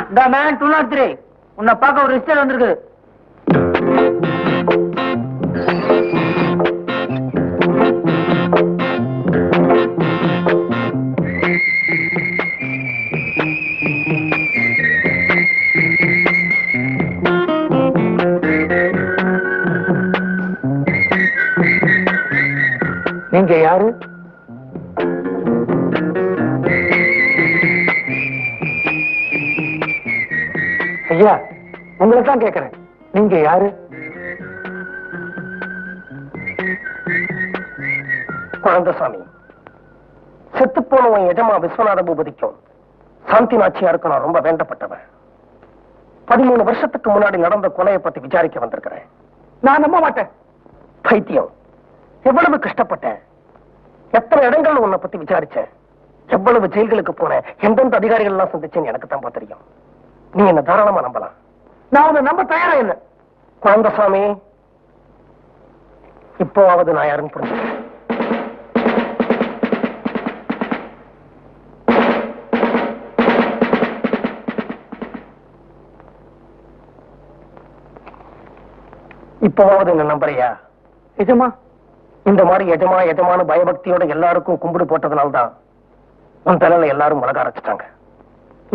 இந்த மேன் 203 உன்னை பார்க்க ஒரு ரிஜிஸ்டர் வந்திருக்கு. நீங்க யாரு? ஐயா, உங்களை தான் கேட்கிறேன். நீங்க யாரு? குழந்தசாமி, செத்து போனவன் எஜமா விஸ்வநாத பூபதிக்கும் சாந்தி நாச்சியாருக்கும் நான் ரொம்ப வேண்டப்பட்டவன். 13 வருஷத்துக்கு முன்னாடி நடந்த கொலையை பத்தி விசாரிக்க வந்திருக்கிறேன். நான் நம்ப மாட்டேன். பைத்தியம், எவ்வளவு கஷ்டப்பட்டேன், எத்தனை இடங்கள் உன்னை பத்தி விசாரிச்சேன், எவ்வளவு ஜெயில்களுக்கு போனேன், எந்தெந்த அதிகாரிகள் எல்லாம் சந்திச்சேன்னு எனக்கு தான் தெரியும். நீ என்ன தாராளமா நம்பலாம். நான் உன்னை நம்ப தயாரா இல்லை. குழந்தசாமி, இப்போவாவது நான் யாருன்னு புரிஞ்சு. இப்போவாவது என்ன நம்புறியா? எஜமா, இந்த மாதிரி எஜமா எஜமான பயபக்தியோட எல்லாருக்கும் கும்பிடு போட்டதுனால்தான் உன் தலையில எல்லாரும் உலக அரைச்சிட்டாங்க.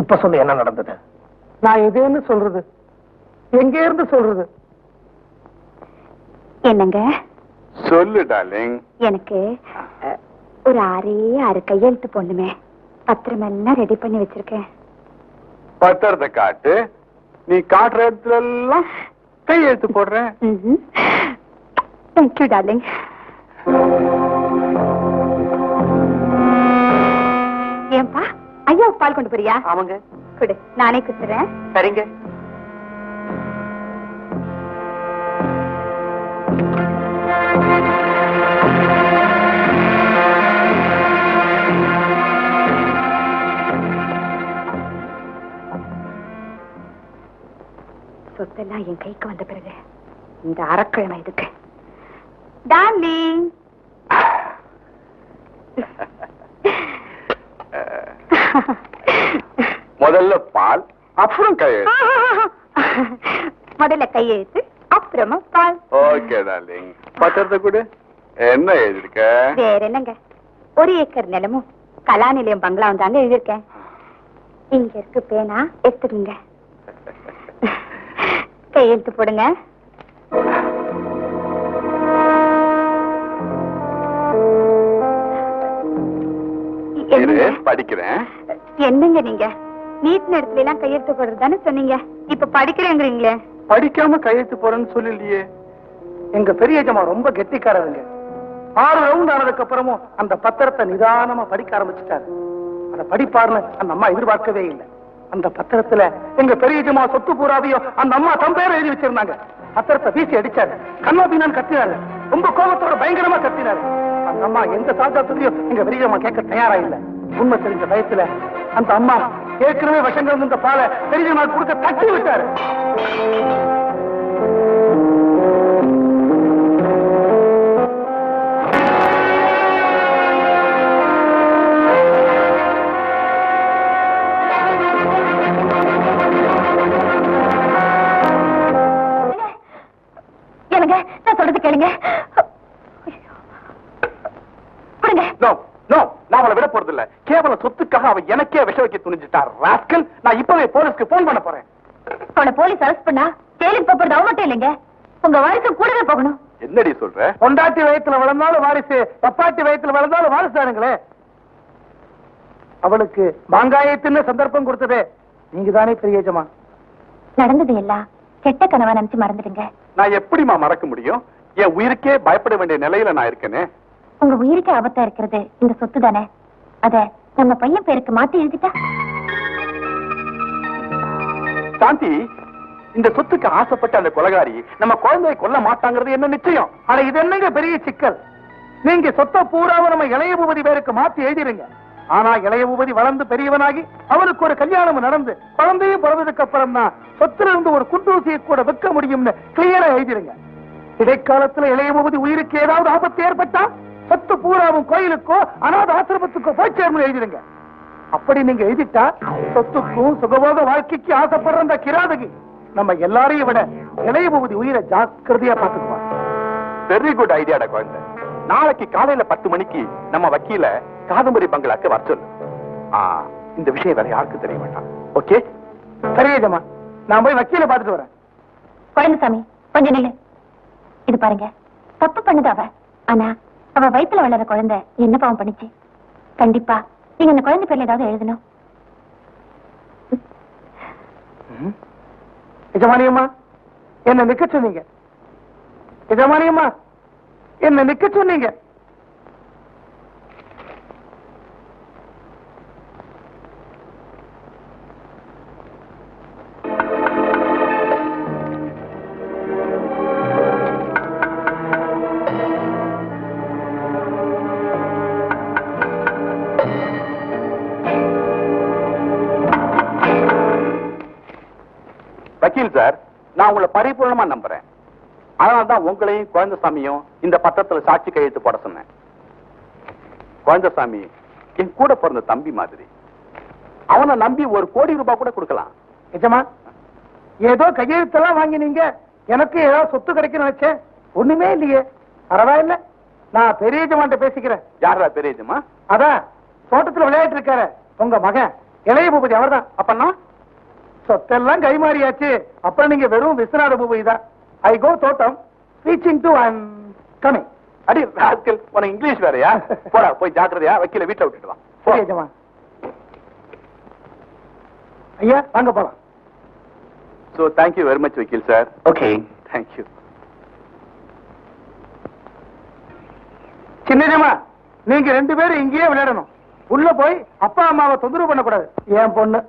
இப்ப சொல்லு, என்ன நடந்தது? நான் எதுன்னு சொல்றது, எங்க இருந்து சொல்றது? என்னங்க சொல்லு டார்லிங். எனக்கு ஒரு 6 கையெழுத்து போடணுமே. பத்திரம் எல்லாம் ரெடி பண்ணி வச்சிருக்கேன். பத்திரத்தை காட்டு. நீ காட்டுற இடத்துல எல்லாம் கையெழுத்து போடுறேன். Thank you darling. ஏன்பா ஐயா பால் கொண்டு போறியா? ஆமாங்க. குடு, நானே குத்துறேன். சரிங்க. சொத்தெல்லாம் என் கைக்கு வந்த பிறகு இந்த அரக்கிழமை இதுக்கு. டார்லிங், முதல்ல பால், அப்புறம் கையெழுத்து. முதல்ல கையெழுத்து, அப்புறமா பால். Okay darling. பத்திரத்தை கூட என்ன எழுதிருக்க? வேற என்னங்க, 1 ஏக்கர் நிலமும் கலா நிலையம் பங்களாவும் தாங்க எழுதிருக்கேன். இங்க இருக்கு பேனா, எடுத்துக்கங்க. கையெழுத்து போடுங்க. படிக்கிறேன். என்னங்க நீங்க நீட் நேரத்துல எல்லாம் கையெழுத்து போடுறது தானே சொன்னீங்க, இப்ப படிக்கிறேங்கிறீங்களே. படிக்காம கையெழுத்து போறேன்னு சொல்லலையே. எங்க பெரிய எஜமா ரொம்ப கெட்டிக்காரருங்க. 6 ரவுண்ட் ஆனதுக்கு அப்புறமும் அந்த பத்திரத்தை நிதானமா படிக்க ஆரம்பிச்சுட்டாரு. அதை படிப்பாருன்னு அந்த அம்மா எதிர்பார்க்கவே இல்லை. அந்த பத்திரத்துல எங்க பெரிய எஜமா சொத்து பூராவையும் அந்த அம்மா தம் பேரை எழுதி வச்சிருந்தாங்க. பத்திரத்தை வீசி அடிச்சாரு. கண்ணா பீனான்னு கத்தினாரு. ரொம்ப கோபத்தோட பயங்கரமா கத்தினாரு. அந்த அம்மா எந்த சாதாத்தையும் எங்க பெரிய அம்மா கேட்க தயாரா இல்லை. உண்மை தெரிஞ்ச பயத்துல அந்த அம்மா ஏற்கனவே விஷங்கள் இருந்த பாலை பெரிய நாள் கொடுக்க தட்டி விட்டாரு. எனக்கு நான் சொல்றது கேளுங்க. நான் அவளை விட போறது இல்ல. கேவல சொத்துக்காக அவ எனக்கே விஷ வைக்க துணிஞ்சிட்டார் ராஸ்கல். நான் இப்பவே போலீஸ்க்கு போன் பண்ண போறேன். அவனை போலீஸ் அரெஸ்ட் பண்ணா ஜெயிலுக்கு போறது அவ மட்டும் இல்லைங்க, உங்க வாரிசு கூடவே போகணும். என்னடி சொல்ற? பொண்டாட்டி வயத்துல வளர்ந்தாலும் வாரிசு, பப்பாட்டி வயத்துல வளர்ந்தாலும் வாரிசானுங்களே. அவளுக்கு மாங்காயத்தின்னு சந்தர்ப்பம் கொடுத்ததே நீங்க தானே பெரிய எஜமா. நடந்தது எல்லாம் கெட்ட கனவா நினைச்சு மறந்துடுங்க. நான் எப்படிமா மறக்க முடியும்? என் உயிருக்கே பயப்பட வேண்டிய நிலையில நான் இருக்கேனே. உங்க உயிருக்கு ஆபத்தா இருக்கிறது இந்த சொத்து தானே, அத நம்ம பையன் பேருக்கு மாத்தி எழுதிட்டா. சாந்தி, இந்த சொத்துக்கு ஆசைப்பட்ட அந்த கொலைகாரி நம்ம குழந்தையை கொல்ல மாட்டாங்கிறது என்ன நிச்சயம்? ஆனா இது என்னங்க பெரிய சிக்கல்? நீங்க சொத்தை பூராவை நம்ம இளைய பூபதி பேருக்கு மாத்தி எழுதிருங்க. ஆனா இளைய பூபதி வளர்ந்து பெரியவனாகி அவனுக்கு ஒரு கல்யாணம் நடந்து குழந்தையும் பிறந்ததுக்கு அப்புறம் தான் சொத்துல இருந்து ஒரு குண்டூசியை கூட விற்க முடியும்னு கிளியரா எழுதிருங்க. இடைக்காலத்துல இளைய பூபதி உயிருக்கு ஏதாவது ஆபத்து ஏற்பட்டா சொத்து பூராவும் கோயிலுக்கோ அநாத ஆசிரமத்துக்கோ போய் சேர்ந்து எழுதிருங்க. அப்படி நீங்க எழுதிட்டா சொத்துக்கும் சுகபோக வாழ்க்கைக்கு ஆசைப்படுற அந்த கிராதகி நம்ம எல்லாரையும் விட இளைய பூபதி உயிரை ஜாக்கிரதையா பாத்துக்குவான். வெரி குட் ஐடியாடா குழந்தை. நாளைக்கு காலையில 10 மணிக்கு நம்ம வக்கீல காதம்பரி பங்களாக்கு வர சொல்லு. இந்த விஷயம் வேற யாருக்கும் தெரிய வேண்டாம். ஓகே? சரி ஏஜமா, நான் போய் வக்கீல பாத்துட்டு வரேன். குழந்தைசாமி கொஞ்சம் நில்லு. இது பாருங்க, தப்பு பண்ணுது அவ. ஆனா அவ வயித்துல வளர குழந்தை என்ன பாவம் பண்ணுச்சு? கண்டிப்பா நீங்க அந்த குழந்தை பேர்ல ஏதாவது எழுதணும். எஜமானியம்மா என்ன நிக்க சொன்னீங்க. எஜமானியம்மா என்ன நிக்க சொன்னீங்க. வக்கீல் சார், நான் உங்களை பரிபூர்ணமா நம்புறேன். அதனால்தான் உங்களையும் குழந்தைசாமியும் இந்த பத்திரத்துல சாட்சி கையெழுத்து போட சொன்னேன். குழந்தைசாமி என் கூட பிறந்த தம்பி மாதிரி. அவனை நம்பி 1 கோடி ரூபாய் கூட கொடுக்கலாம். எஜமா, ஏதோ கையெழுத்தெல்லாம் வாங்கினீங்க, எனக்கு ஏதாவது சொத்து கிடைக்கும் நினைச்சேன். ஒண்ணுமே இல்லையே. பரவாயில்ல, நான் பெரிய எஜமான்ட்ட பேசிக்கிறேன். யாரா பெரிய எஜமா? அதான் தோட்டத்துல விளையாட்டு இருக்காரு உங்க மகன் இளைய பூபதி, அவர்தான். அப்பன்னா சொத்தெல்லாம் கைமாறியாச்சு. அப்புறம் நீங்க வெறும் விஸ்வநாத பூபதி தான். ஐ கோ தோட்டம் ரீச்சிங் டு கமிங். அடி ராஸ்கல், உனக்கு இங்கிலீஷ் வேறயா? போடா, போய் ஜாக்கிரதையா வக்கீல வீட்டுல விட்டுட்டு வா. சரி எஜமா. ஐயா வாங்க போலாம். So thank you very much வக்கீல் சார். Okay, thank you. சின்னஜமா, நீங்க 2 பேரும் இங்கேயே விளையாடணும். உள்ள போய் அப்பா அம்மாவை தொந்தரவு பண்ணக்கூடாது. என் பொண்ணு.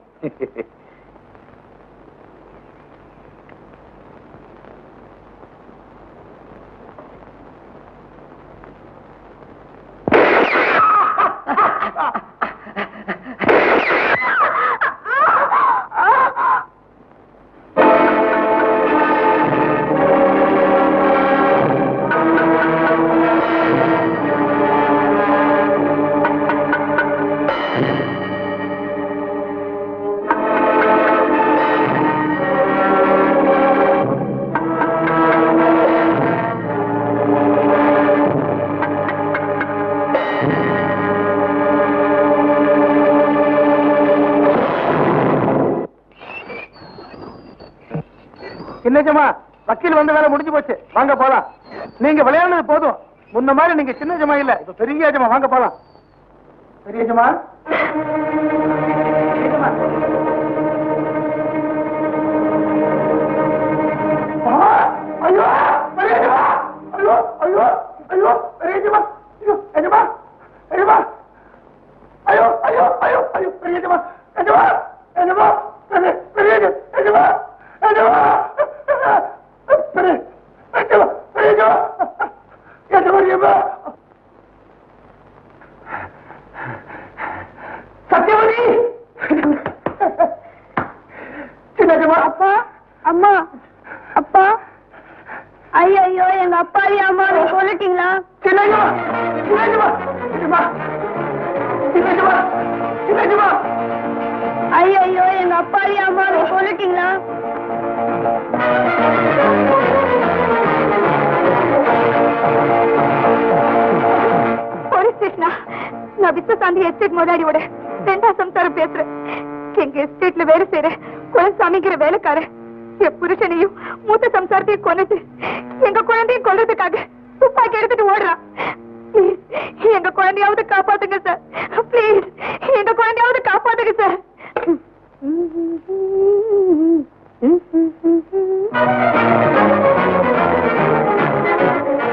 சின்னஜமா, வக்கீல் வந்த வேலை முடிஞ்சு போச்சு. வாங்க போலாம். நீங்க விளையாடுனது போதும். முன்ன மாதிரி நீங்க சின்ன ஜமா இல்ல, இப்ப பெரிய ஜமா. வாங்க போலாம். பெரிய ஜமா, ஐயோ பெரிய ஜமா, ஐயோ ஐயோ ஐயோ பெரிய ஜமா, ஐயோ எஜமா, எஜமா, ஐயோ ஐயோ ஐயோ ஐயோ பெரிய ஜமா, எஜமா, எஜமா, பெரிய எஜமா, எஜமா, சத்தியவதி, சின்னஜமா. அப்பா, அம்மா, அப்பா. ஐயோ, எங்க அப்பாவையும் அம்மாவை சொல்லிட்டீங்களா? சின்னஜமா, சின்னஜமா, சின்னஜமா, சின்னஜமா, சின்னஜமா. ஐயோ, எங்க அப்பாவையும் அம்மாவை சொல்லிட்டீங்களா? போலீஸ் ஸ்டேஷனா? நான் விஸ்வசாந்தி எஸ்டேட் முதலாளியோட 2ஆம் சம்சாரம் பேசுறேன். எங்க எஸ்டேட்ல வேலை செய்யற குலசாமிங்கிற வேலைக்கார என் புருஷனையும் மூத்த சம்சாரத்தையும் கொன்னது எங்க குழந்தையும் கொல்றதுக்காக துப்பாக்கி எடுத்துட்டு ஓடுறான். எங்க குழந்தையாவது காப்பாத்துங்க சார், பிளீஸ். எங்க குழந்தையாவது காப்பாத்துங்க சார்.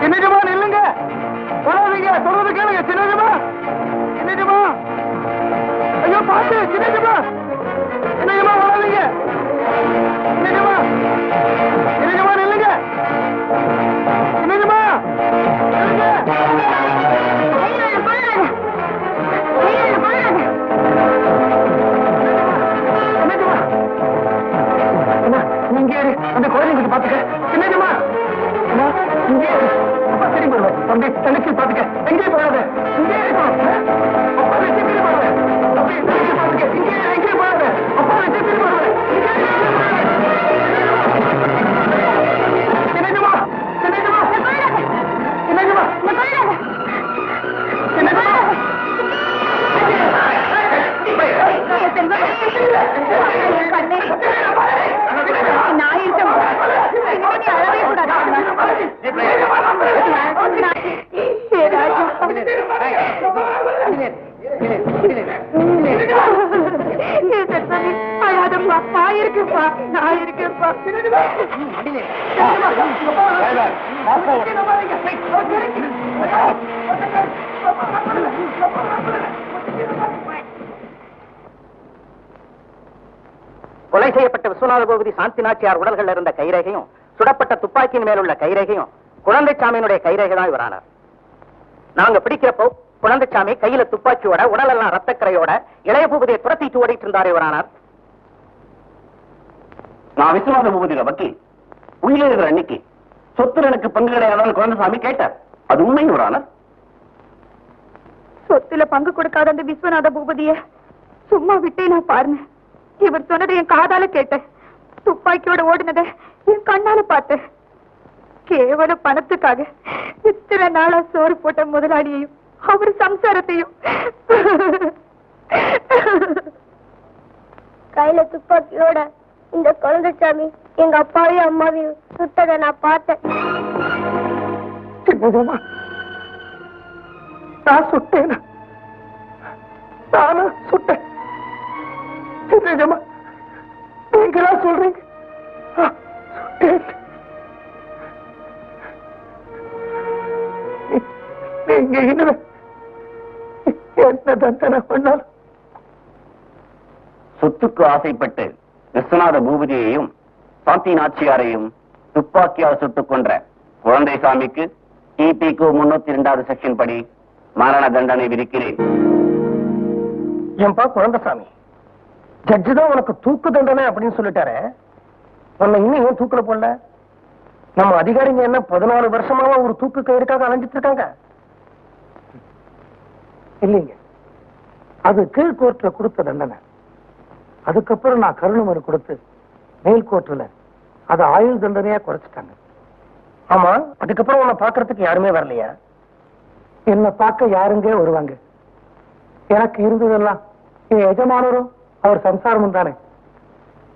சின்னஜமா நில்லுங்க, வராதீங்க, சொல்றது கேளுங்க. சின்னஜமா, சின்னஜமா, ஐயோ பாத்து. சின்னஜமா, சின்னஜமா வராதீங்க. சின்னஜமா, சின்னஜமா நில்லுங்க. சின்னஜமா நில்லுங்க. நீங்க அந்த குழந்தைங்க பாத்துக்க. சின்னஜமா, இங்கே அப்பா திரும்பி வருவேன். தம்பி தங்கச்சி பாத்துக்க. எங்கேயும் போகாத, இங்கே இருக்கணும். அப்பா திரும்பி வருவேன். தம்பி தங்கச்சி நான் இருக்கேன். அழவே கூடாது. அழாதப்பா, நான் இருக்கேன்ப்பா, நான் இருக்கேன்ப்பா. கொலை செய்யப்பட்ட விஸ்வநாத பூபதி சாந்தி நாச்சியார் உடல்கள் இருந்த கைரேகையும் சுடப்பட்ட துப்பாக்கியின் மேலுள்ள கைரேகையும் குழந்தைச்சாமியினுடைய கைரேகை தான் இவரானார். நாங்க பிடிக்கிறப்போ குழந்தைச்சாமி கையில துப்பாக்கியோட உடலெல்லாம் ரத்தக்கரையோட இளைய பூபதியை துரத்திட்டு ஓடிட்டு இருந்தார் இவரானார். நான் விஸ்வநாத பூபதியோட வக்கீல். உயிரிழ இருக்கிற அன்னைக்கு சொத்துல எனக்கு பங்கு கிடையாதான்னு குழந்தைசாமி கேட்டார். அது உண்மை இவரானார். சொத்துல பங்கு கொடுக்காத அந்த விஸ்வநாத பூபதிய சும்மா விட்டே நான் பாருங்க. இவர் சொன்னதை என் காதால கேட்டேன். துப்பாக்கியோட ஓடினதை என் கண்ணால பார்த்தேன். கேவலம் பணத்துக்காக இத்தனை நாளா சோறு போட்ட முதலாளியையும் அவர் சம்சாரத்தையும் கையில துப்பாக்கியோட இந்த குழந்தைச்சாமி எங்க அப்பாவையும் அம்மாவையும் சுட்டதை நான் பார்த்தேன். நான் சுட்டேன். நானும் சுட்டேன். நீங்களா சொல்றீங்க? நீங்க என்ன தண்டனை பண்ணாலும் சொத்துக்கு ஆசைப்பட்டு விஸ்வநாத பூபதியையும் சாந்தி நாச்சியாரையும் துப்பாக்கியால் சுட்டுக் கொன்ற குழந்தைசாமிக்கு டிபிக்கு 302வது செக்ஷன் படி மரண தண்டனை விதிக்கிறேன். ஏன்பா குழந்தைசாமி, ஜட்ஜு தான் உனக்கு தூக்கு தண்டனை அப்படின்னு சொல்லிட்டாரு. உன்னை இன்னும் ஏன் தூக்குல போடல? நம்ம அதிகாரிங்க என்ன 14 வருஷமாவா ஒரு தூக்கு கயிறுக்காக அலைஞ்சிட்டு இருக்காங்க? இல்லைங்க, அது கீழ் கோர்ட்ல கொடுத்த தண்டனை. அதுக்கப்புறம் நான் கருணை மனு கொடுத்து மேல் கோர்ட்ல அது ஆயுள் தண்டனையா குறைச்சிட்டாங்க. ஆமா, அதுக்கப்புறம் உன்னை பாக்குறதுக்கு யாருமே வரலையா? என்ன பார்க்க யாருங்க வருவாங்க? எனக்கு இருந்ததெல்லாம் என் எஜமானரும் அவர் சம்சாரமும் தானே.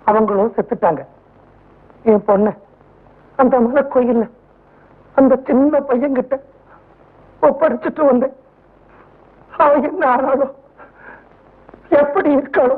அவங்களும் செத்துட்டாங்க. என் பொண்ணு அந்த மலை கோயில்ல அந்த சின்ன பையன்கிட்ட ஒப்படைச்சிட்டு வந்தேன். அவன் என்ன ஆனாலும் எப்படி இருக்காளோ?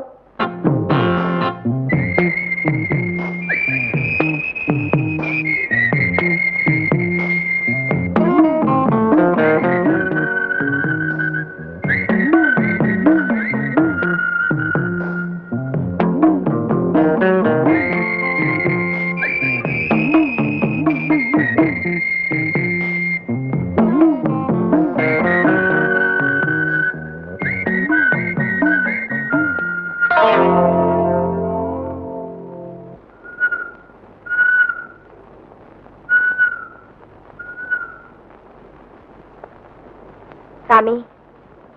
சாமி,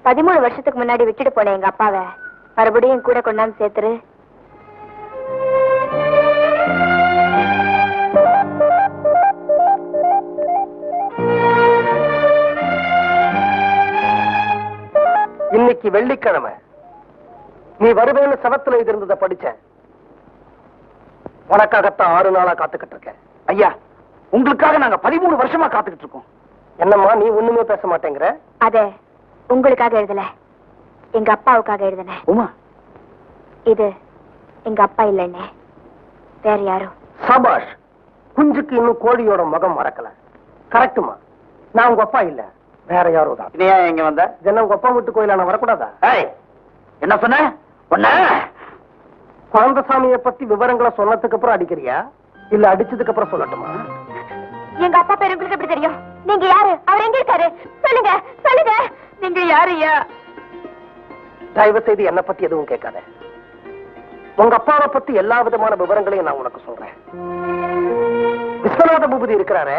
13 வருஷத்துக்கு முன்னாடி விட்டுட்டு போன எங்க அப்பாவை மறுபடியும் கூட கொண்டாந்து சேர்த்துரு. இன்னைக்கு வெள்ளிக்கிழமை. நீ வருவேன்னு சவத்துல இது இருந்ததை படிச்சேன். உனக்காகத்தான் 6 நாளா காத்துக்கிட்டு இருக்கேன். ஐயா, உங்களுக்காக நாங்க 13 வருஷமா காத்துக்கிட்டு இருக்கோம். என்னம்மா நீ ஒண்ணுமே பேச மாட்டேங்கிற? அத உங்களுக்காக எழுதல, எங்க அப்பாவுக்காக எழுதினேன். உமா, இது எங்க அப்பா இல்லைன்னே, வேற யாரும். சபாஷ், குஞ்சுக்கு இன்னும் கோழியோட முகம் மறக்கல. கரெக்டுமா, நான் உங்க அப்பா இல்ல, வேற யாரோ தான். இனியா எங்க வந்த? என்ன உங்க அப்பா வீட்டு கோயில நான் வரக்கூடாதா? என்ன சொன்ன? குழந்தைசாமியை பத்தி விவரங்களை சொன்னதுக்கு அப்புறம் அடிக்கிறியா இல்ல அடிச்சதுக்கு அப்புறம் சொல்லட்டுமா? எங்க அப்பா பேரு உங்களுக்கு எப்படி தெரியும்? நீங்க யாரு? அவர் எங்க இருக்காரு? சொல்லுங்க சொல்லுங்க, நீங்க யாருயா? தயவு செய்து என்ன பத்தி எதுவும் கேட்காத. உங்க அப்பாவை பத்தி எல்லா விதமான விவரங்களையும் நான் உனக்கு சொல்றேன். விஸ்வநாத பூபதி இருக்கிறாரு,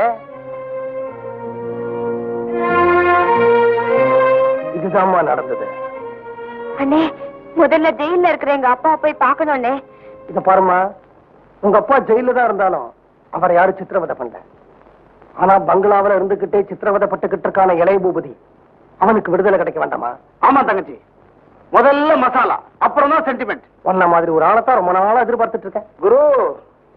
இதுதான்மா நடந்தது. அண்ணே, முதல்ல ஜெயில இருக்கிற எங்க அப்பா போய் பார்க்கணும்னே. இத பாருமா, உங்க அப்பா ஜெயில தான் இருந்தாலும் அவரை யாரும் சித்திரவதை பண்ணல. ஆனா பங்களாவில இருந்துகிட்டே சித்திரவதைப்பட்டுக்கிட்டு இருக்கான இளைய பூபதி, அவனுக்கு விடுதலை கிடைக்க வேண்டாமா? ஆமா தங்கச்சி, முதல்ல மசாலா, அப்புறம் தான் சென்டிமெண்ட். உன்ன மாதிரி ஒரு ஆளத்தான் ரொம்ப நாளா எதிர்பார்த்துட்டு இருக்கேன். குரு